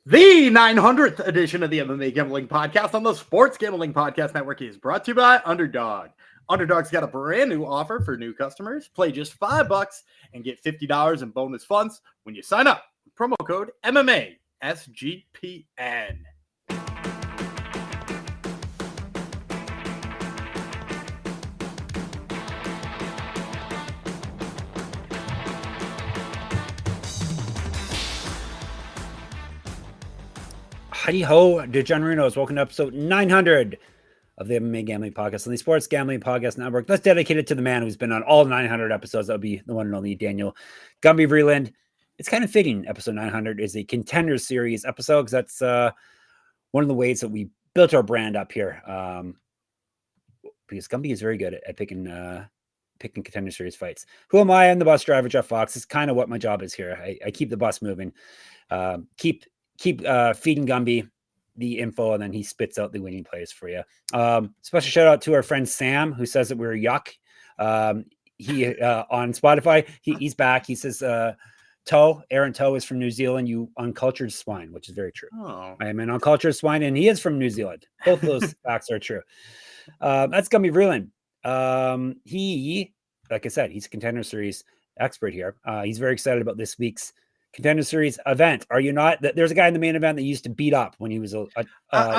The 900th edition of the MMA Gambling Podcast on the Sports Gambling Podcast Network is brought to you by Underdog. Underdog's got a brand new offer for new customers. Play just $5 and get $50 in bonus funds when you sign up with promo code MMA SGPN. Howdy ho, degenerados. Welcome to episode 900 of the MMA Gambling Podcast on the Sports Gambling Podcast Network. That's dedicated to the man who's been on all 900 episodes. That would be the one and only Daniel Gumby Vreeland. It's kind of fitting. Episode 900 is a Contender Series episode because that's one of the ways that we built our brand up here. Because Gumby is very good at picking Contender Series fights. Who am I? I'm the bus driver, Jeff Fox. It's kind of what my job is here. I keep the bus moving. Keep feeding Gumby the info, and then he spits out the winning plays for you. Special shout out to our friend Sam, who says that we're yuck. He on Spotify, he's back. He says Aaron Toe is from New Zealand, you uncultured swine, which is very true. I am an uncultured swine, and he is from New Zealand. Both of those facts are true. That's Gumby Vreeland. He, like I said, he's a Contender Series expert here. He's very excited about this week's Contender Series event. Are you not? There's a guy in the main event that used to beat up when he was a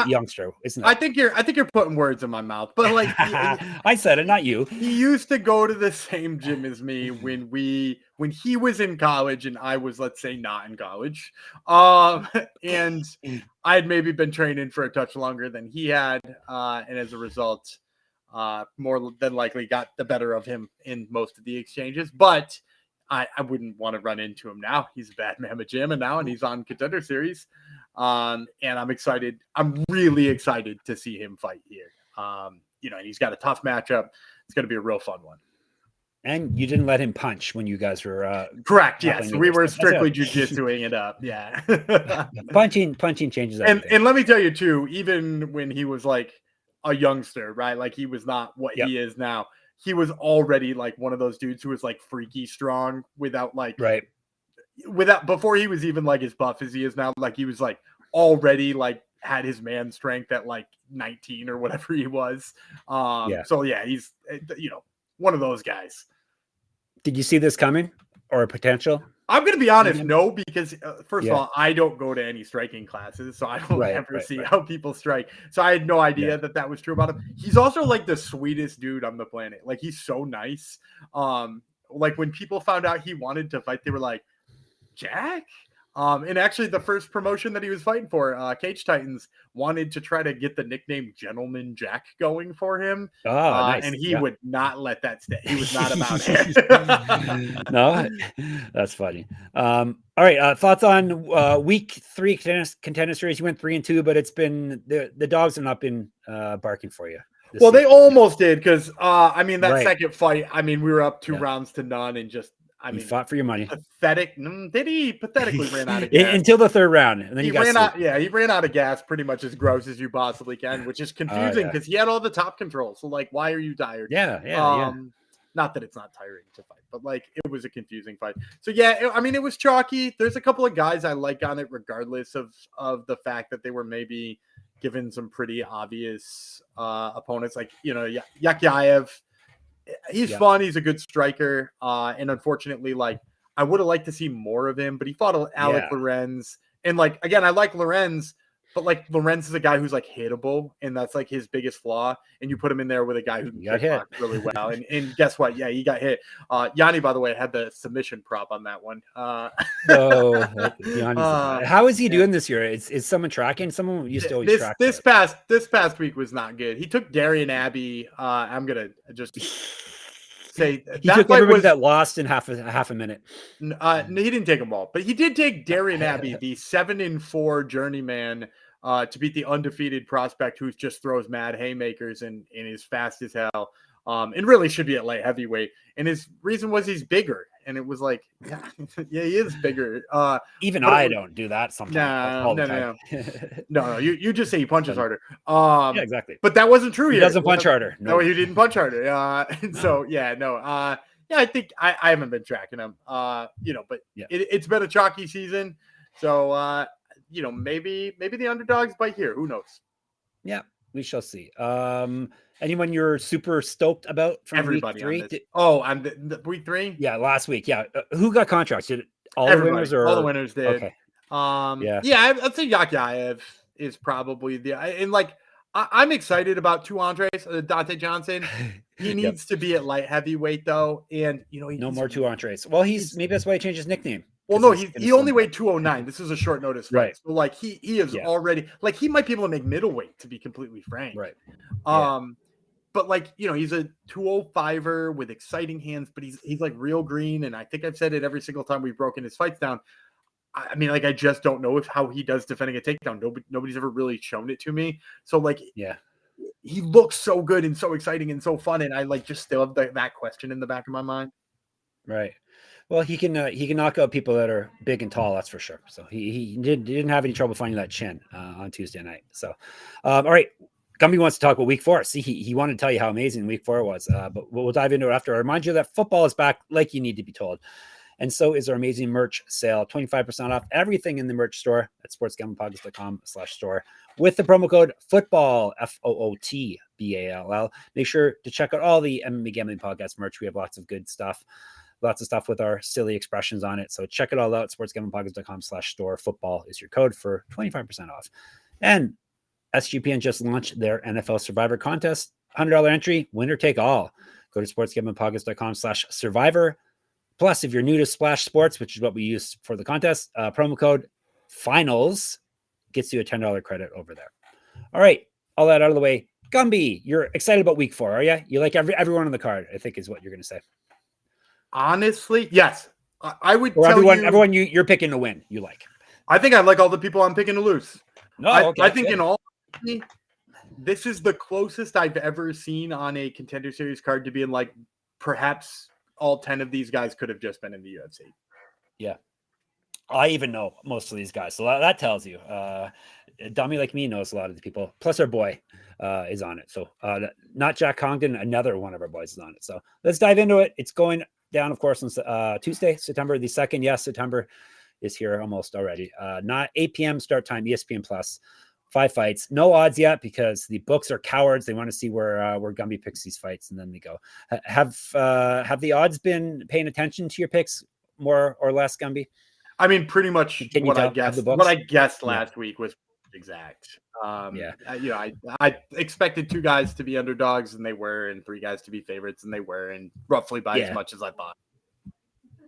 youngster, isn't it? I think you're putting words in my mouth, but like I said it, not you. He used to go to the same gym as me when he was in college and I was, let's say, not in college. And I had maybe been training for a touch longer than he had, and as a result, more than likely got the better of him in most of the exchanges. But I wouldn't want to run into him now. He's a bad man at gym, and he's on Contender Series. And I'm excited. I'm really excited to see him fight here. He's got a tough matchup. It's going to be a real fun one. And you didn't let him punch when you guys were correct. Yes, we were strictly jiu-jitsuing it up. Yeah, punching changes everything. And let me tell you too. Even when he was like a youngster, right? Like he was not what he is now. He was already like one of those dudes who was like freaky strong before he was even like as buff as he is now. Like he was like already like had his man strength at like 19 or whatever he was. So yeah, he's one of those guys. Did you see this coming or a potential? I'm going to be honest, no, because first of all, I don't go to any striking classes, so I don't ever see how people strike. So I had no idea that was true about him. He's also like the sweetest dude on the planet. Like he's so nice. Like when people found out he wanted to fight, they were like, Jack? And actually the first promotion that he was fighting for, Cage Titans, wanted to try to get the nickname Gentleman Jack going for him. Nice. And he would not let that stay. He was not about it. No, that's funny. All right. Thoughts on week 3 Contender Series? You went 3-2, but it's been the dogs have not been barking for you. Well, they almost did because second fight, we were up 2 rounds to none and just you fought for your money. Pathetic. Did he pathetically ran out of gas until the 3rd round, and then he ran out. Yeah, he ran out of gas, pretty much as gross as you possibly can, which is confusing because he had all the top control. So, like, why are you tired? Yeah. Not that it's not tiring to fight, but like it was a confusing fight. So yeah, it was chalky. There's a couple of guys I like on it, regardless of the fact that they were maybe given some pretty obvious opponents, like Yakyaev. He's fun. He's a good striker. And unfortunately, like I would have liked to see more of him, but he fought Alec Lorenz. And like, again, I like Lorenz, but like Lorenz is a guy who's like hittable, and that's like his biggest flaw. And you put him in there with a guy who got hit really well. And guess what? Yeah, he got hit. Yanni, by the way, had the submission prop on that one. How is he doing this year? Is someone tracking? Someone used to always track. This past week was not good. He took Darian Abbey. I'm gonna just say he took everybody that lost in half a minute. No, he didn't take them all, but he did take Darian Abbey, the 7-4 journeyman, to beat the undefeated prospect who just throws mad haymakers and is fast as hell. And really should be at light heavyweight. And his reason was he's bigger. And it was like, yeah, he is bigger. Even I don't do that sometimes. No. You just say he punches harder. Yeah, exactly. But that wasn't true here. He doesn't punch harder. No, he didn't punch harder. And so, I think I haven't been tracking him. But it's been a chalky season. So, maybe the underdogs bite here. Who knows? Yeah, we shall see. Anyone you're super stoked about from Everybody week 3? on this. On the week 3? Yeah, last week. Yeah. Who got contracts? Did all Everybody. the winners or all the winners did? Okay. I'd say Yakyaev is probably I'm excited about two Andres, Dante Johnson. He needs to be at light heavyweight though, and no more two Andres. Well, maybe that's why he changed his nickname. Well, no, he only weighed 209. This is a short notice fight. Right. So he is already he might be able to make middleweight, to be completely frank. Right. But he's a 205er with exciting hands, but he's real green, and I think I've said it every single time we've broken his fights down. I mean, I just don't know how he does defending a takedown. Nobody's ever really shown it to me. So he looks so good and so exciting and so fun, and I just still have that question in the back of my mind. Right. Well, he can knock out people that are big and tall. That's for sure. So he didn't have any trouble finding that chin on Tuesday night. So, all right. Gumby wants to talk about week 4. See, he wanted to tell you how amazing week 4 was, but we'll dive into it after. I remind you that football is back like you need to be told. And so is our amazing merch sale, 25% off everything in the merch store at sportsgamblingpodcast.com/store with the promo code football, FOOTBALL. Make sure to check out all the MMA Gambling Podcast merch. We have lots of good stuff. Lots of stuff with our silly expressions on it. So check it all out. sportsgamblingpodcast.com/store. Football is your code for 25% off. And SGPN just launched their NFL Survivor contest. $100 entry, winner take all. Go to sportsgamblingpodcast.com/survivor. Plus, if you're new to Splash Sports, which is what we use for the contest, promo code finals gets you a $10 credit over there. All right. All that out of the way. Gumby, you're excited about week 4, are you? You like everyone on the card, I think is what you're going to say. Honestly, yes. I would or tell everyone you're picking to win, you like. I think I like all the people I'm picking to lose. Okay, I think in all, this is the closest I've ever seen on a Contender Series card to being perhaps all 10 of these guys could have just been in the UFC. Yeah. I even know most of these guys. So that tells you. A dummy like me knows a lot of the people. Plus our boy is on it. So not Jack Congdon, another one of our boys is on it. So let's dive into it. It's going down, of course, on Tuesday, September the 2nd. Yes, September is here almost already. Not 8 p.m. start time, ESPN Plus. 5 fights. No odds yet because the books are cowards. They want to see where Gumby picks these fights, and then they go. Have the odds been paying attention to your picks more or less, Gumby? I mean, pretty much what I guessed. What I guessed last week was exact. I expected 2 guys to be underdogs, and they were, and 3 guys to be favorites, and they were, and roughly by as much as I thought.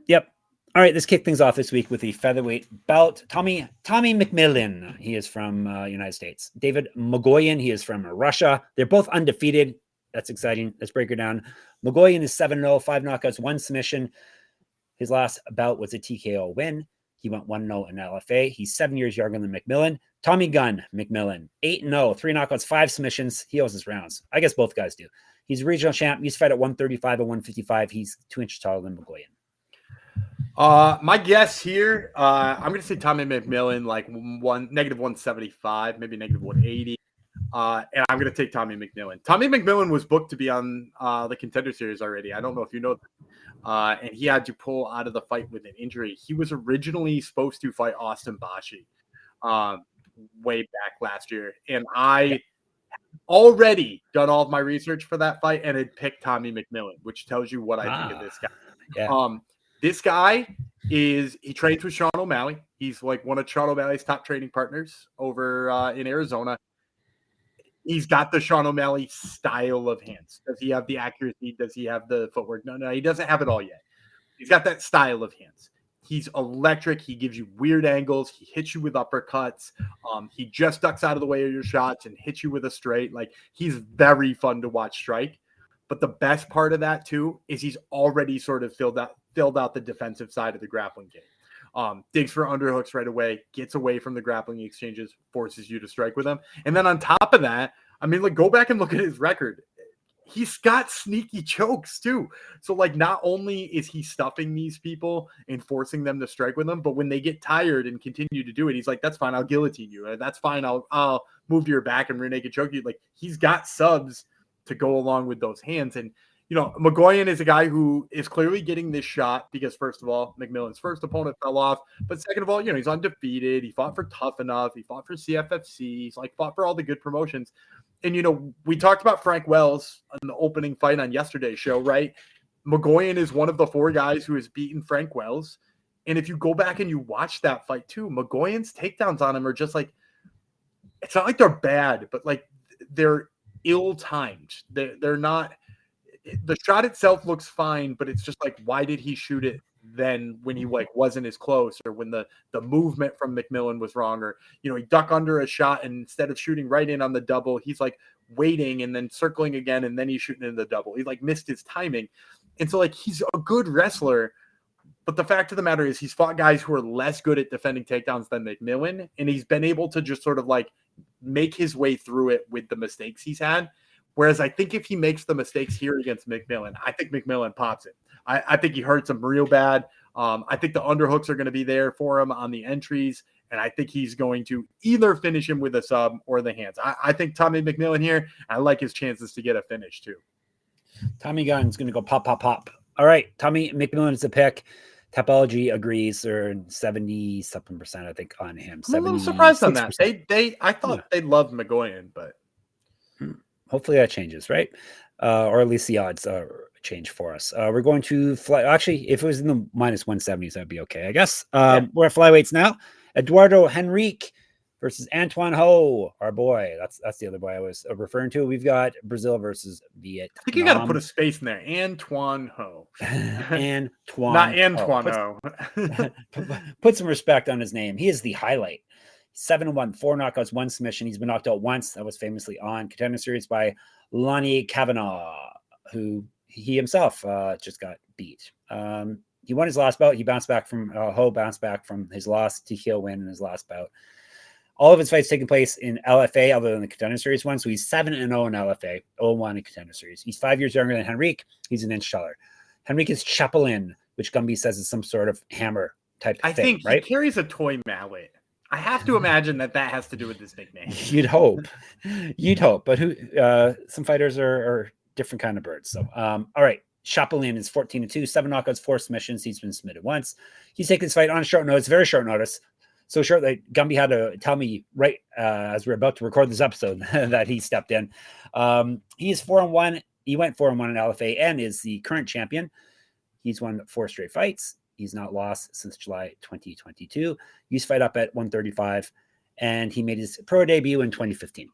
Yep. All right, let's kick things off this week with the featherweight bout. Tommy McMillan, he is from United States. David Mgoyan, he is from Russia. They're both undefeated. That's exciting. Let's break her down. Mgoyan is 7-0, 5 knockouts, 1 submission. His last bout was a TKO win. He went 1-0 in LFA. He's 7 years younger than McMillan. Tommy Gunn McMillan, 8-0, 3 knockouts, 5 submissions. He owes his rounds. I guess both guys do. He's a regional champ. He's fight at 135 and 155. He's 2 inches taller than Mgoyan. My guess here, I'm going to say Tommy McMillan, negative 175, maybe negative 180. And I'm going to take Tommy McMillan. Tommy McMillan was booked to be on the Contender Series already. I don't know if you know that. And he had to pull out of the fight with an injury. He was originally supposed to fight Austin Bashi way back last year. And I already done all of my research for that fight and had picked Tommy McMillan, which tells you what I think of this guy. Yeah. This guy he trains with Sean O'Malley. He's one of Sean O'Malley's top training partners over in Arizona. He's got the Sean O'Malley style of hands. Does he have the accuracy? Does he have the footwork? No, he doesn't have it all yet. He's got that style of hands. He's electric. He gives you weird angles. He hits you with uppercuts. He just ducks out of the way of your shots and hits you with a straight. He's very fun to watch strike. But the best part of that too is he's already sort of filled out the defensive side of the grappling game. Digs for underhooks right away, gets away from the grappling exchanges, forces you to strike with him. And then on top of that, go back and look at his record. He's got sneaky chokes too. So not only is he stuffing these people and forcing them to strike with him, but when they get tired and continue to do it, he's like, that's fine. I'll guillotine you. That's fine. I'll move to your back and rear naked choke you. He's got subs to go along with those hands. And Mgoyan is a guy who is clearly getting this shot because, first of all, McMillan's first opponent fell off. But second of all, he's undefeated. He fought for Tough Enough. He fought for CFFC. He's fought for all the good promotions. And, we talked about Frank Wells on the opening fight on yesterday's show, right? Mgoyan is one of the 4 guys who has beaten Frank Wells. And if you go back and you watch that fight too, Mgoyan's takedowns on him are just it's not like they're bad, but they're ill-timed. They're not. The shot itself looks fine, but it's just why did he shoot it then when he wasn't as close, or when the movement from McMillan was wrong, or he duck under a shot and instead of shooting right in on the double, he's waiting and then circling again and then he's shooting in the double. He missed his timing. And so he's a good wrestler, but the fact of the matter is he's fought guys who are less good at defending takedowns than McMillan, and he's been able to just sort of make his way through it with the mistakes he's had. Whereas I think if he makes the mistakes here against McMillan, I think McMillan pops it. I think he hurts him real bad. I think the underhooks are going to be there for him on the entries, and I think he's going to either finish him with a sub or the hands. I think Tommy McMillan here, I like his chances to get a finish too. Tommy Gunn's going to go pop, pop, pop. All right, Tommy McMillan is the pick. Topology agrees, or 70-something%, I think, on him. I'm a little surprised on that. I thought they loved Mgoyan, but hopefully that changes, right? Or at least the odds change for us. We're going to fly. Actually, if it was in the -170s, that'd be okay, I guess. We're at flyweights now. Eduardo Henrique versus Antoine Ho, our boy. That's the other boy I was referring to. We've got Brazil versus Vietnam. I think you got to put a space in there. Antoine Ho. Antoine. Not Antoine Ho. Put some respect on his name. He is the highlight. 7-1, 4 knockouts, 1 submission. He's been knocked out once. That was famously on Contender Series by Lonnie Kavanaugh, who he himself just got beat. He won his last bout. He bounced back from Ho bounced back from his loss. TKO win in his last bout. All of his fights taking place in LFA, other than the Contender Series one. So he's 7-0 in LFA, 0-1 in Contender Series. He's 5 years younger than Henrique. He's an inch taller. Henrique is Chapelin, which Gumby says is some sort of hammer type thing. I think right? He carries a toy mallet. I have to imagine that has to do with his nickname. You'd hope, but some fighters are different kind of birds. So, all right. Chapelin is 14-2, 7 knockouts, 4 submissions. He's been submitted once. He's taking this fight on short notice, very short notice. So short that Gumby had to tell me right as we're about to record this episode that he stepped in. He's 4-1. He went 4-1 in LFA and is the current champion. He's won 4 straight fights. He's not lost since July 2022. He used to fight up at 135, and he made his pro debut in 2015.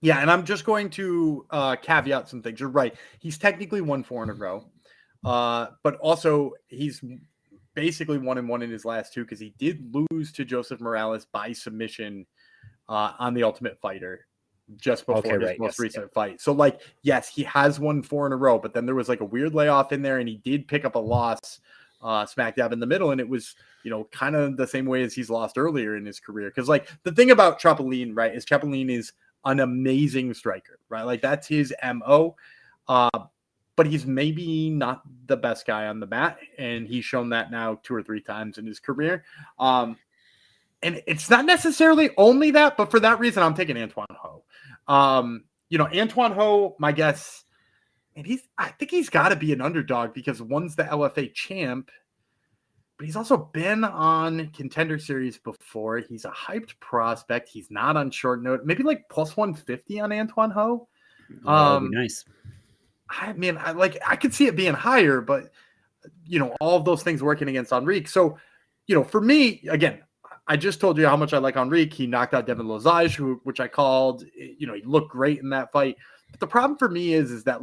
Yeah, and I'm just going to caveat some things. You're right. He's technically won 4 in a row, but also he's basically 1-1 in his last 2 because he did lose to Joseph Morales by submission on the Ultimate Fighter just before his most recent fight. So, yes, he has won 4 in a row, but then there was a weird layoff in there, and he did pick up a loss smack dab in the middle, and it was kind of the same way as he's lost earlier in his career. Because the thing about Chapelin, right, is Chapelin is an amazing striker, right? That's his MO. But he's maybe not the best guy on the mat, and he's shown that now 2 or 3 times in his career. And it's not necessarily only that, but for that reason, I'm taking Antoine Ho. Antoine Ho, my guess. And I think he's got to be an underdog because one's the LFA champ, but he's also been on Contender Series before. He's a hyped prospect. He's not on short note. Maybe plus 150 on Antoine Ho. That would be nice. I mean, I could see it being higher, but all of those things working against Henrique. So, for me, again, I just told you how much I like Henrique. He knocked out Devin Lozage, which I called. He looked great in that fight. But the problem for me is that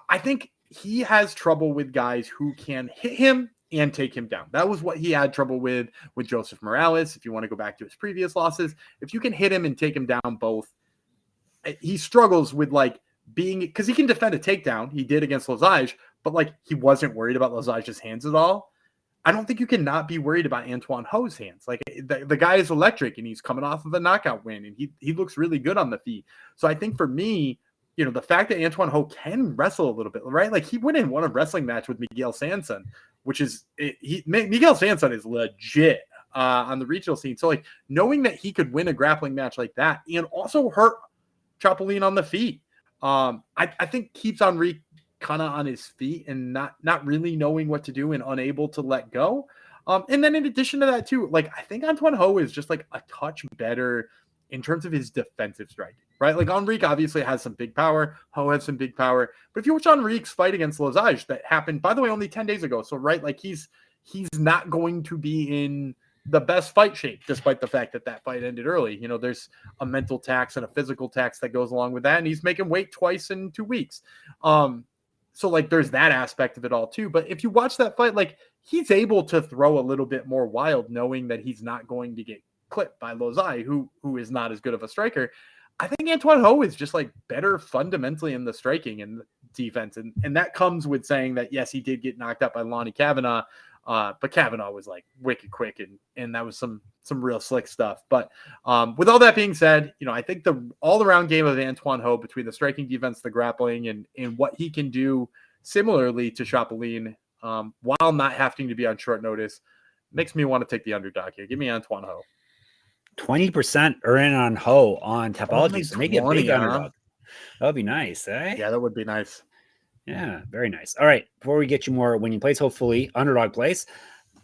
I think he has trouble with guys who can hit him and take him down. That was what he had trouble with Joseph Morales. If you want to go back to his previous losses, if you can hit him and take him down both, he struggles with because he can defend a takedown. He did against Lozage, but he wasn't worried about Lozage's hands at all. I don't think you can not be worried about Antoine Ho's hands. The guy is electric, and he's coming off of a knockout win, and he looks really good on the feet. So I think for me, the fact that Antoine Ho can wrestle a little bit, right? He went and won a wrestling match with Miguel Sanson, which is Miguel Sanson is legit on the regional scene. So knowing that he could win a grappling match like that and also hurt Chapelin on the feet, I think keeps Henrique kind of on his feet and not really knowing what to do and unable to let go. And then in addition to that too, like I think Antoine Ho is just like a touch better in terms of his defensive striking, right? Like Henrique obviously has some big power. Ho has some big power. But if you watch Henrique's fight against Lesage that happened, by the way, only 10 days ago. So, right, like he's not going to be in the best fight shape, despite the fact that fight ended early. You know, there's a mental tax and a physical tax that goes along with that. And he's making weight twice in 2 weeks. So like there's that aspect of it all too. But if you watch that fight, like he's able to throw a little bit more wild, knowing that he's not going to get clipped by Lozai, who is not as good of a striker. I think Antoine Ho is just like better fundamentally in the striking and the defense. And that comes with saying that, yes, he did get knocked out by Lonnie Kavanaugh. But Kavanaugh was like wicked quick and that was some real slick stuff. But with all that being said, you know, I think the all-around game of Antoine Ho between the striking defense, the grappling, and what he can do similarly to Chapeline while not having to be on short notice makes me want to take the underdog here. Give me Antoine Ho. 20% are in on Ho on Tapology. So make it a big underdog. That would be nice, eh? Yeah, that would be nice. Yeah, very nice. All right. Before we get you more winning plays, hopefully underdog plays,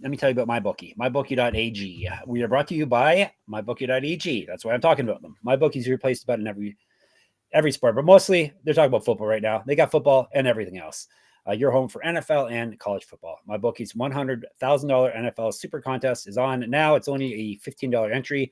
let me tell you about MyBookie. MyBookie.ag. We are brought to you by MyBookie.ag. That's why I'm talking about them. MyBookie's replaced about in every sport, but mostly they're talking about football right now. They got football and everything else. Your home for NFL and college football. MyBookie's $100,000 NFL Super Contest is on now. It's only a $15 entry,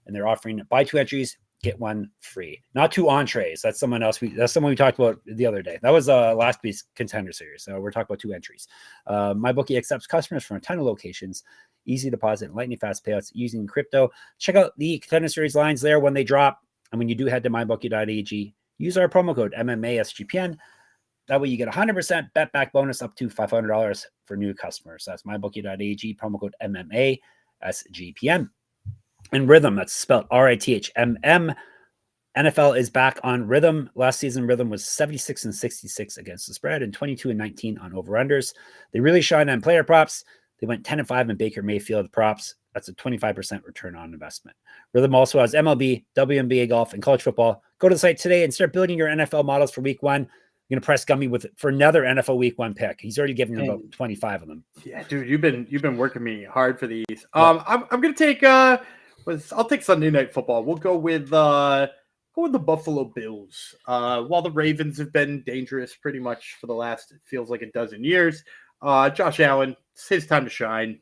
and they're offering buy 2 entries, get 1 free. Not 2 entrees. That's someone else. That's someone we talked about the other day. That was last week's Contender series. So we're talking about 2 entries. MyBookie accepts customers from a ton of locations. Easy deposit and lightning fast payouts using crypto. Check out the Contender series lines there when they drop. And when you do head to MyBookie.ag, use our promo code MMASGPN. That way you get 100% bet back bonus up to $500 for new customers. That's MyBookie.ag, promo code MMASGPN. And Rhythm, that's spelled RITHMM. NFL is back on Rhythm. Last season, Rhythm was 76-66 against the spread and 22-19 on over-unders. They really shine on player props. They went 10-5 in Baker Mayfield props. That's a 25% return on investment. Rhythm also has MLB, WNBA golf, and college football. Go to the site today and start building your NFL models for week 1. I'm going to press Gumby for another NFL week 1 pick. He's already given about 25 of them. Yeah, dude, you've been working me hard for these. I'm going to take I'll take Sunday Night Football. We'll go with the Buffalo Bills. While the Ravens have been dangerous pretty much for the last, it feels like a dozen years. Josh Allen, it's his time to shine.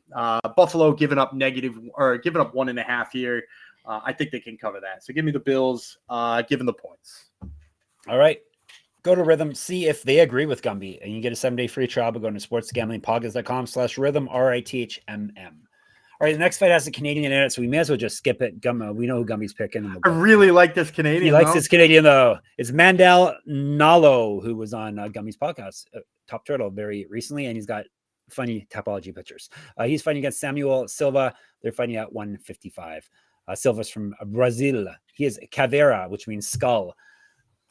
Buffalo giving up 1.5 here. I think they can cover that. So give me the Bills, given the points. All right. Go to Rhythm, see if they agree with Gumby, and you get a 7-day free trial by going to sportsgamblingpodcast.com/rhythm, RITHMM. All right, the next fight has a Canadian in it, so we may as well just skip it. We know who Gumby's picking. I really like this Canadian. He likes this Canadian, though. It's Mandel Nallo, who was on Gumby's podcast, Top Turtle, very recently, and he's got funny topology pictures. He's fighting against Samuel Silva. They're fighting at 155. Silva's from Brazil. He is Caveira, which means skull.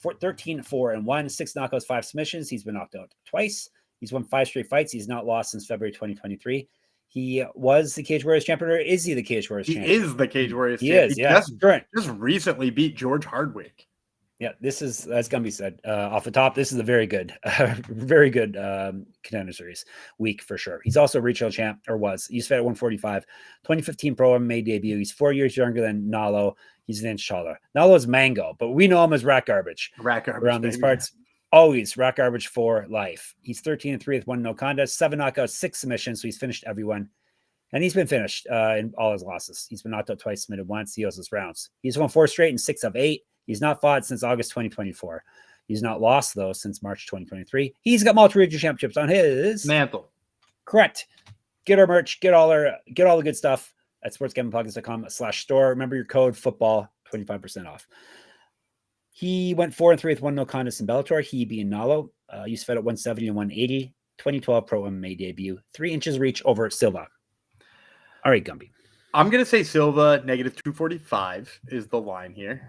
13-4-1, 6 knockouts, 5 submissions. He's been knocked out twice. He's won 5 straight fights. He's not lost since February 2023. He was the Cage Warriors champion, or is he the Cage Warriors champion? He is the Cage Warriors champion. He is, yeah. Just recently beat George Hardwick. Yeah, this is, as Gumby said, off the top, this is a very good Contender Series week for sure. He's also a regional champ, or was. He's fed at 145. 2015 Pro MMA debut. He's 4 years younger than Nallo. He's an inch taller. Nallo's Mango, but we know him as Rat Garbage. Around these parts. Always Rat Garbage for life. He's 13-3 with 1 no contest, 7 knockouts, 6 submissions, so he's finished everyone. And he's been finished in all his losses. He's been knocked out twice, submitted once. He owes his rounds. He's won 4 straight and 6 of 8. He's not fought since August 2024. He's not lost, though, since March 2023. He's got multiple regional championships on his mantle. Correct. Get our merch, get all the good stuff at sportsgamblingpodcast.com/store. Remember your code football, 25% off. He went 4-3 with 1 no contest in Bellator. He beat Nallo. He's fed at 170 and 180. 2012 Pro MMA debut. 3 inches reach over Silva. All right, Gumby. I'm going to say Silva, -245 is the line here.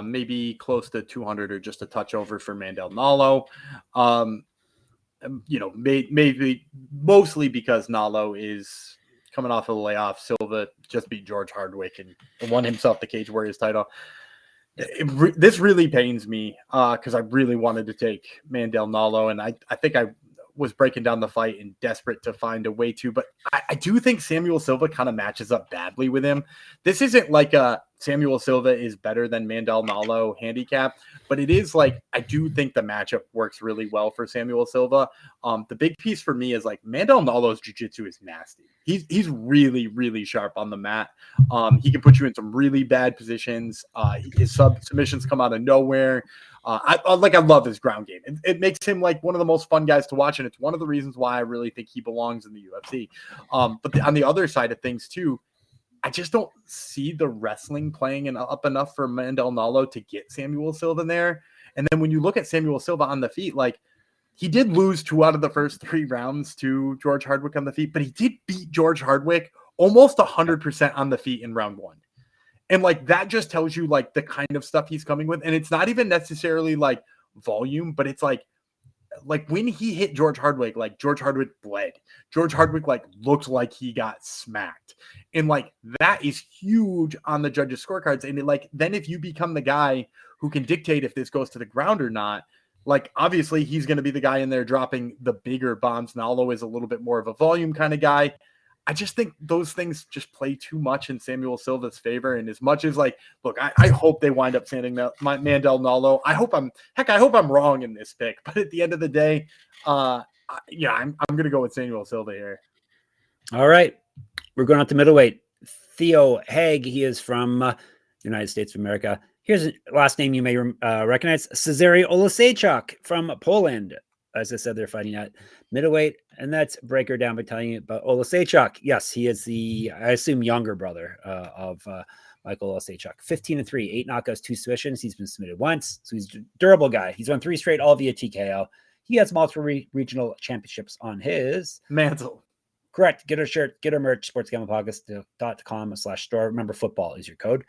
Maybe close to 200 or just a touch over for Mandel Nallo. Maybe mostly because Nallo is coming off of the layoff. Silva just beat George Hardwick and won himself the Cage Warriors title. This really pains me because I really wanted to take Mandel Nallo, and I think I was breaking down the fight and desperate to find a way to, but I do think Samuel Silva kind of matches up badly with him. This isn't like a Samuel Silva is better than Mandel Nallo handicap, but it is like, I do think the matchup works really well for Samuel Silva. The big piece for me is like Mandel Nallo's jiu-jitsu is nasty. He's really, really sharp on the mat. He can put you in some really bad positions. His submissions come out of nowhere. I love his ground game. It makes him like one of the most fun guys to watch, and it's one of the reasons why I really think he belongs in the UFC. But on the other side of things too, I just don't see the wrestling playing up enough for Mandel Nallo to get Samuel Silva there. And then when you look at Samuel Silva on the feet, like he did lose 2 out of the first 3 rounds to George Hardwick on the feet, but he did beat George Hardwick almost 100% on the feet in round 1. And like that just tells you like the kind of stuff he's coming with. And it's not even necessarily like volume, but it's like when he hit George Hardwick, like George Hardwick bled. George Hardwick like looked like he got smacked. And like that is huge on the judges' scorecards. And like then if you become the guy who can dictate if this goes to the ground or not, like obviously he's going to be the guy in there dropping the bigger bombs. Nallo is a little bit more of a volume kind of guy. I just think those things just play too much in Samuel Silva's favor. And as much as like, look, I hope they wind up sending Mandel Nallo. I hope I'm wrong in this pick. But at the end of the day, I'm going to go with Samuel Silva here. All right. We're going on to middleweight. Theo Haig. He is from United States of America. Here's a last name you may recognize. Cezary Oleksiejczuk from Poland. As I said, they're fighting at middleweight, and that's breaker down by telling you about Oleksiejczuk. Yes, he is the, I assume, younger brother of Michael Oleksiejczuk. 15-3, 8 knockouts, 2 submissions. He's been submitted once, so he's a durable guy. He's won 3 straight, all via TKO. He has multiple regional championships on his mantle. Correct. Get a shirt, get a merch, sportsgamblingpodcast.com/store. Remember, football is your code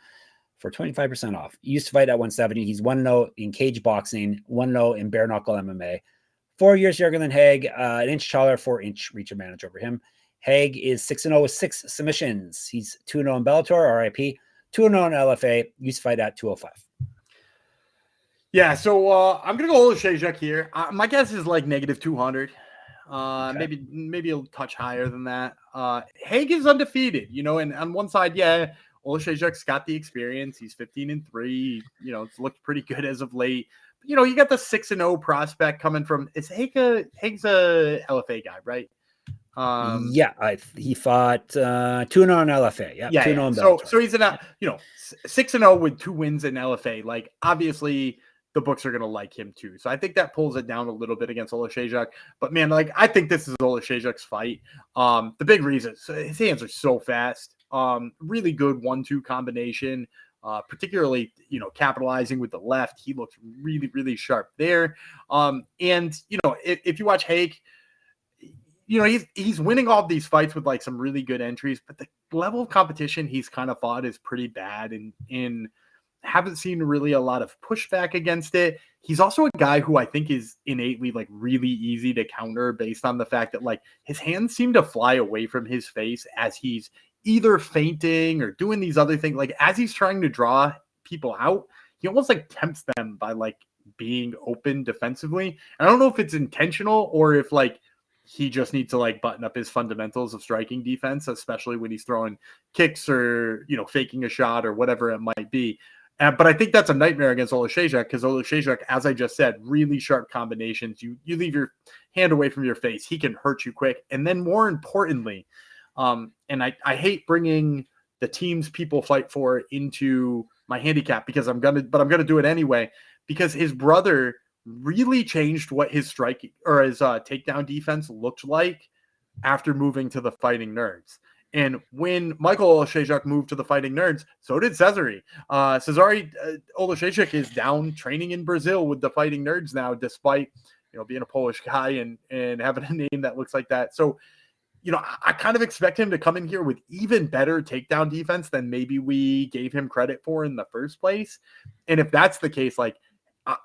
for 25% off. He used to fight at 170. He's 1-0 in cage boxing, 1-0 in bare knuckle MMA. 4 years younger than Haig, an inch taller, 4-inch reach advantage over him. Haig is 6-0 with 6 submissions. He's 2-0 in Bellator, RIP, 2-0 in LFA, used to fight at 205. Yeah, so I'm going to go Oleksiejczuk here. My guess is like -200. Okay. Maybe a touch higher than that. Haig is undefeated, and on one side, yeah, Oleksiejczuk's got the experience. He's 15-3. It's looked pretty good as of late. You got the 6-0 prospect coming from. Is Haig's a LFA guy, right? He fought 2-0 in LFA. Yeah, 2-0 in Bellator. So he's in 6-0 with 2 wins in LFA. Like obviously the books are gonna like him too. So I think that pulls it down a little bit against Oleksiejczuk. But man, like I think this is Oleksiejczuk's fight. The big reason his hands are so fast. Really good 1-2 combination. Particularly, capitalizing with the left. He looks really, really sharp there. And if you watch Haig, he's winning all these fights with like some really good entries, but the level of competition he's kind of fought is pretty bad and haven't seen really a lot of pushback against it. He's also a guy who I think is innately like really easy to counter based on the fact that like his hands seem to fly away from his face as he's either feinting or doing these other things. Like as he's trying to draw people out, he almost like tempts them by like being open defensively. And I don't know if it's intentional or if like he just needs to like button up his fundamentals of striking defense, especially when he's throwing kicks or, faking a shot or whatever it might be. But I think that's a nightmare against Oleksiejczuk because Oleksiejczuk, as I just said, really sharp combinations. You leave your hand away from your face, he can hurt you quick. And then more importantly, and I hate bringing the teams people fight for into my handicap because I'm gonna do it anyway because his brother really changed what his striking or his takedown defense looked like after moving to the Fighting Nerds. And when Michael Oleksiejczuk moved to the Fighting Nerds, so did Cezary. Cezary Oleksiejczuk is down training in Brazil with the Fighting Nerds now, despite being a Polish guy and having a name that looks like that. So I kind of expect him to come in here with even better takedown defense than maybe we gave him credit for in the first place. And if that's the case, like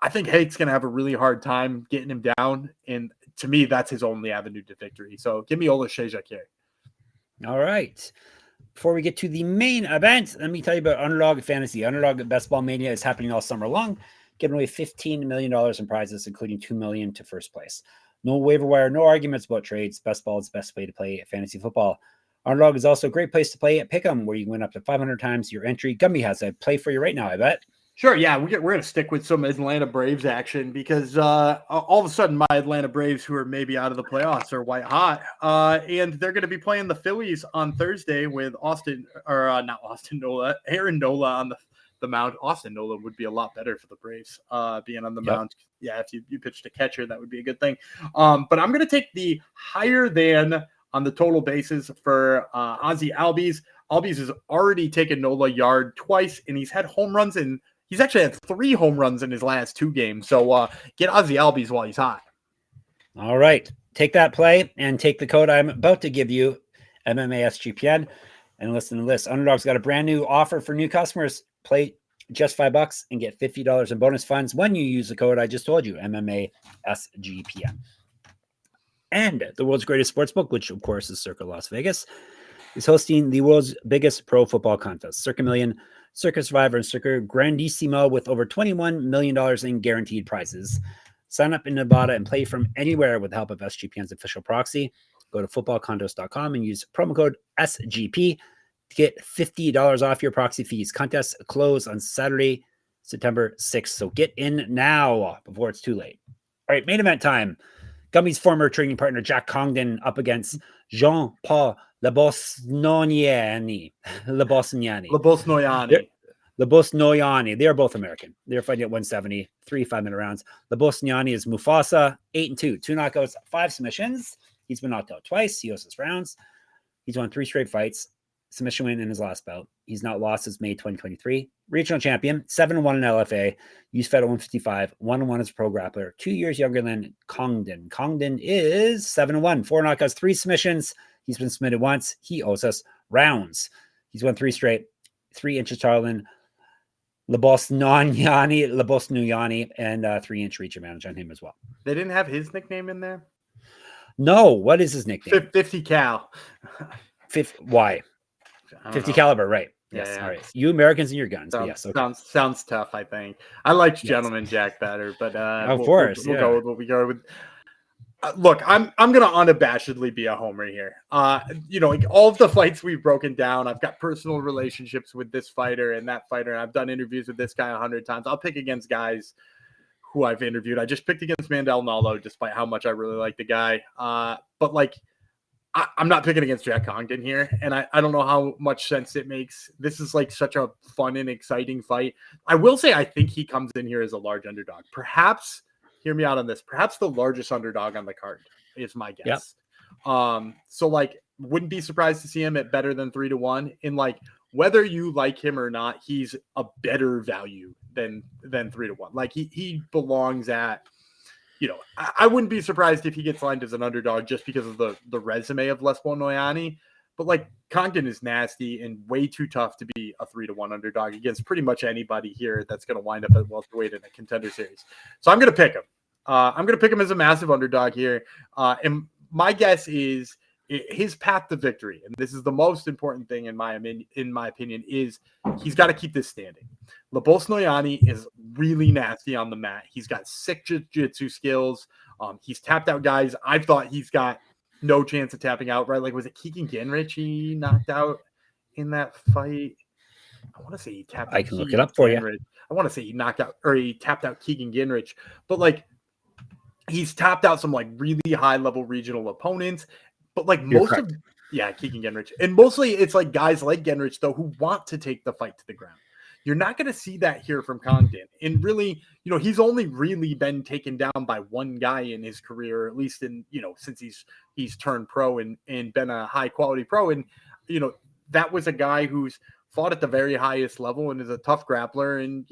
I think Haig's going to have a really hard time getting him down. And to me, that's his only avenue to victory. So give me Oleksiejczuk here. All right. before we get to the main event, let me tell you about Underdog Fantasy. Underdog Best Ball Mania is happening all summer long, giving away $15 million in prizes, including $2 million to first place. No waiver wire, no arguments about trades. Best Ball is the best way to play fantasy football. Underdog is also a great place to play at Pick'em, where you can win up to 500 times your entry. Gumby has a play for you right now, I bet. Sure, yeah, we're going to stick with some Atlanta Braves action because all of a sudden my Atlanta Braves, who are maybe out of the playoffs, are white hot, and they're going to be playing the Phillies on Thursday with Aaron Nola on the mound. Austin Nola would be a lot better for the Braves being on the mound. Yeah, if you pitched a catcher, that would be a good thing. But I'm going to take the higher than on the total basis for Ozzie Albies. Albies has already taken Nola yard twice, and he's had home runs in. He's actually had 3 home runs in his last 2 games. So get Ozzie Albies while he's hot. All right. Take that play and take the code I'm about to give you, MMA SGPN, and listen to this. Underdog's got a brand new offer for new customers. Play just $5 and get $50 in bonus funds when you use the code I just told you, MMA SGPN. And the world's greatest sportsbook, which of course is Circa Las Vegas, is hosting the world's biggest pro football contest, Circa Million, Circa Survivor, and Circa Grandissimo, with over $21 million in guaranteed prizes. Sign up in Nevada and play from anywhere with the help of SGPN's official proxy. Go to footballcondos.com and use promo code SGP to get $50 off your proxy fees. Contests close on Saturday, September 6th. So get in now before it's too late. All right, main event time. Gumby's former training partner, Jack Congdon, up against Jean-Paul Lebosnoyani. Lebosnoyani. They are both American. They're fighting at 170, 3 5-minute rounds. Lebosnoyani is Mufasa, 8-2, 2 knockouts, 5 submissions. He's been knocked out twice. He hosts rounds. He's won 3 straight fights. Submission win in his last bout. He's not lost since May 2023. Regional champion, 7-1 in LFA. He's fed at 155, 1-1 as a pro grappler. 2 years younger than Congdon. Congdon is 7-1, 4 knockouts, 3 submissions. He's been submitted once. He owes us rounds. He's won 3 straight, 3 inches taller than Lebosnoyani, and 3-inch reach advantage on him as well. They didn't have his nickname in there? No. What is his nickname? 50 cal. Why? 50 caliber, right. Yes. Yeah. All right. You Americans and your guns. Sounds, yes. Okay. Sounds tough, I think. I liked Gentleman Jack better, but of course. We'll go with what we go with. Look, I'm going to unabashedly be a homer here. Like all of the fights we've broken down, I've got personal relationships with this fighter and that fighter, and I've done interviews with this guy 100 times. I'll pick against guys who I've interviewed. I just picked against Mandel Nallo, despite how much I really like the guy. But like, I'm not picking against Jack Congdon here, and I don't know how much sense it makes. This is like such a fun and exciting fight. I will say I think he comes in here as a large underdog. Perhaps, hear me out on this, perhaps the largest underdog on the card is my guess. Yep. So like, wouldn't be surprised to see him at better than 3-1. And like, whether you like him or not, he's a better value than 3-1. Like he belongs at, I wouldn't be surprised if he gets lined as an underdog just because of the resume of Lebosnoyani. But like, Congdon is nasty and way too tough to be a 3-1 underdog against pretty much anybody here that's going to wind up at welterweight in a contender series. So I'm going to pick him. I'm going to pick him as a massive underdog here. And my guess is his path to victory, and this is the most important thing in my opinion, is he's got to keep this standing. Lebosnoyani is really nasty on the mat. He's got sick jiu-jitsu skills. He's tapped out guys. I thought he's got no chance of tapping out, right? Like, was it Keegan Ginrich he knocked out in that fight? I want to say he tapped out. I can look it up for you. I want to say he knocked out, or he tapped out Keegan Ginrich, but like, he's tapped out some like really high level regional opponents. But like Keegan Ginrich. And mostly it's like guys like Ginrich, though, who want to take the fight to the ground. You're not going to see that here from Congdon. And really, he's only really been taken down by one guy in his career, at least in, since he's turned pro and been a high quality pro. And, that was a guy who's fought at the very highest level and is a tough grappler. And,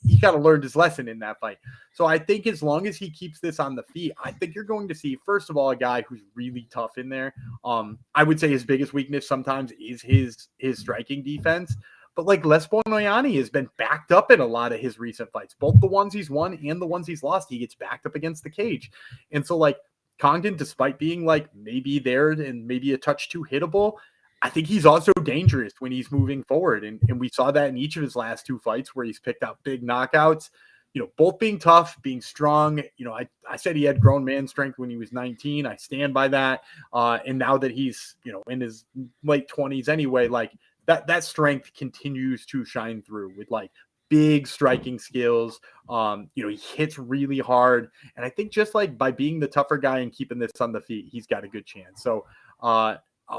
he kind of learned his lesson in that fight. So I think as long as he keeps this on the feet, I think you're going to see, first of all, a guy who's really tough in there. I would say his biggest weakness sometimes is his striking defense. But like Lebosnoyani has been backed up in a lot of his recent fights, both the ones he's won and the ones he's lost. He gets backed up against the cage. And so like Congdon, despite being like maybe there and maybe a touch too hittable, I think he's also dangerous when he's moving forward. And we saw that in each of his last 2 fights where he's picked out big knockouts, both being tough, being strong. I said he had grown man strength when he was 19. I stand by that. And now that he's, in his late 20s anyway, like that strength continues to shine through with like big striking skills. He hits really hard. And I think just like by being the tougher guy and keeping this on the feet, he's got a good chance. So,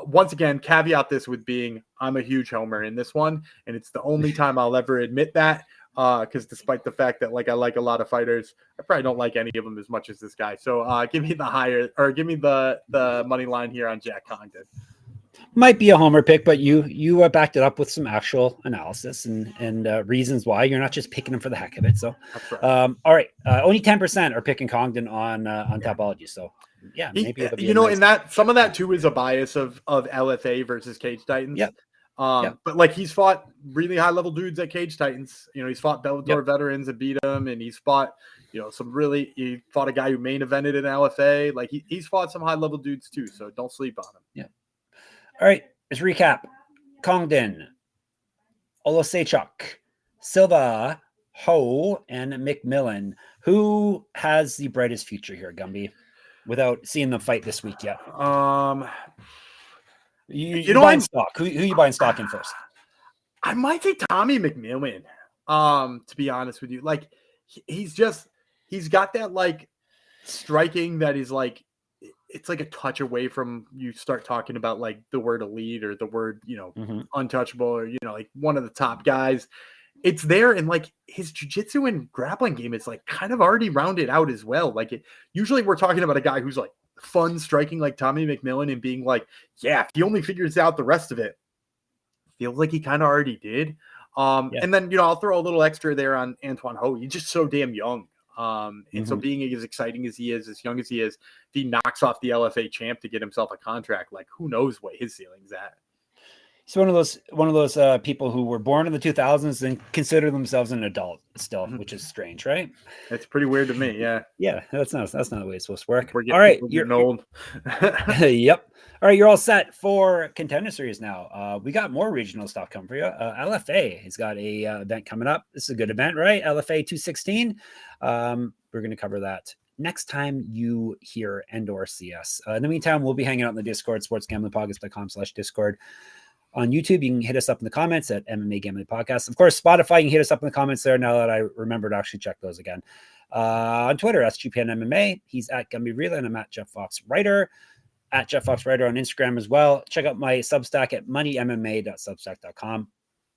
once again, caveat this with being I'm a huge homer in this one, and it's the only time I'll ever admit that. Because despite the fact that like I like a lot of fighters, I probably don't like any of them as much as this guy. So give me the money line here on Jack Congdon. Might be a homer pick, but you backed it up with some actual analysis and reasons why. You're not just picking him for the heck of it. So, that's right. All right, only 10% are picking Congdon on Tapology. So. Yeah, maybe it'll be and that some of that too is a bias of LFA versus Cage Titans. Yep. But like he's fought really high level dudes at Cage Titans. He's fought Bellator veterans and beat them, and he's fought he fought a guy who main evented in LFA. Like he's fought some high level dudes too. So don't sleep on him. Yeah. All right, let's recap: Congdon, Oleksiejczuk, Silva, Ho, and McMillan. Who has the brightest future here, Gumby? Without seeing them fight this week yet. You buying stock. Who you buying stock in first? I might say Tommy McMillan. To be honest with you, like he's got that like striking that is like it's like a touch away from you start talking about like the word elite or the word untouchable or like one of the top guys. It's there, and like his jiu-jitsu and grappling game is like kind of already rounded out as well. Like usually we're talking about a guy who's like fun striking like Tommy McMillan and being like, yeah, if he only figures out the rest of it, feels like he kind of already did. And then I'll throw a little extra there on Antoine Ho. He's just so damn young. And so being as exciting as he is, as young as he is, if he knocks off the LFA champ to get himself a contract, like who knows what his ceiling's at. He's one of those people who were born in the 2000s and consider themselves an adult still, which is strange, right? That's pretty weird to me. Yeah. Yeah. That's not the way it's supposed to work. All right. You're old. Yep. All right. You're all set for Contender Series now. We got more regional stuff coming for you. LFA has got a event coming up. This is a good event, right? LFA 216. We're going to cover that next time you hear DWCS. In the meantime, we'll be hanging out in the Discord, sportsgamblingpodcast.com/Discord. On YouTube, you can hit us up in the comments at MMA Gambling Podcast. Of course, Spotify, you can hit us up in the comments there now that I remember to actually check those again. On Twitter, SGPN MMA. He's at Gumby Vreeland. I'm at Jeff Fox Writer. At Jeff Fox Writer on Instagram as well. Check out my Substack at moneymma.substack.com.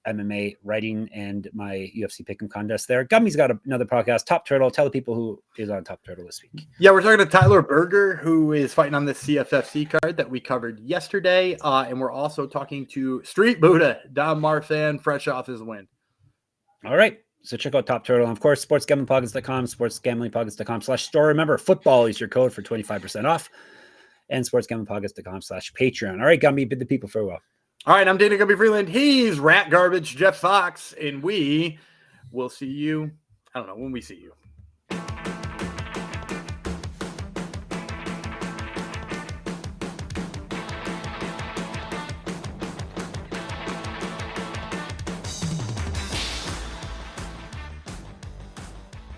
MMA writing and my UFC pick'em contest there. Gumby's got another podcast, Top Turtle. Tell the people who is on Top Turtle this week. Yeah, we're talking to Tyler Berger, who is fighting on the CFFC card that we covered yesterday. And we're also talking to Street Buddha, Dom Marfan, fresh off his win. All right. So check out Top Turtle. And of course, sportsgamblingpodcast.com, sportsgamblingpodcast.com/store. Remember, football is your code for 25% off. And sportsgamblingpodcast.com/Patreon. All right, Gumby, bid the people farewell. All right, I'm Dana Gumby Vreeland. He's Rat Garbage, Jeff Fox, and we will see you. I don't know when we see you.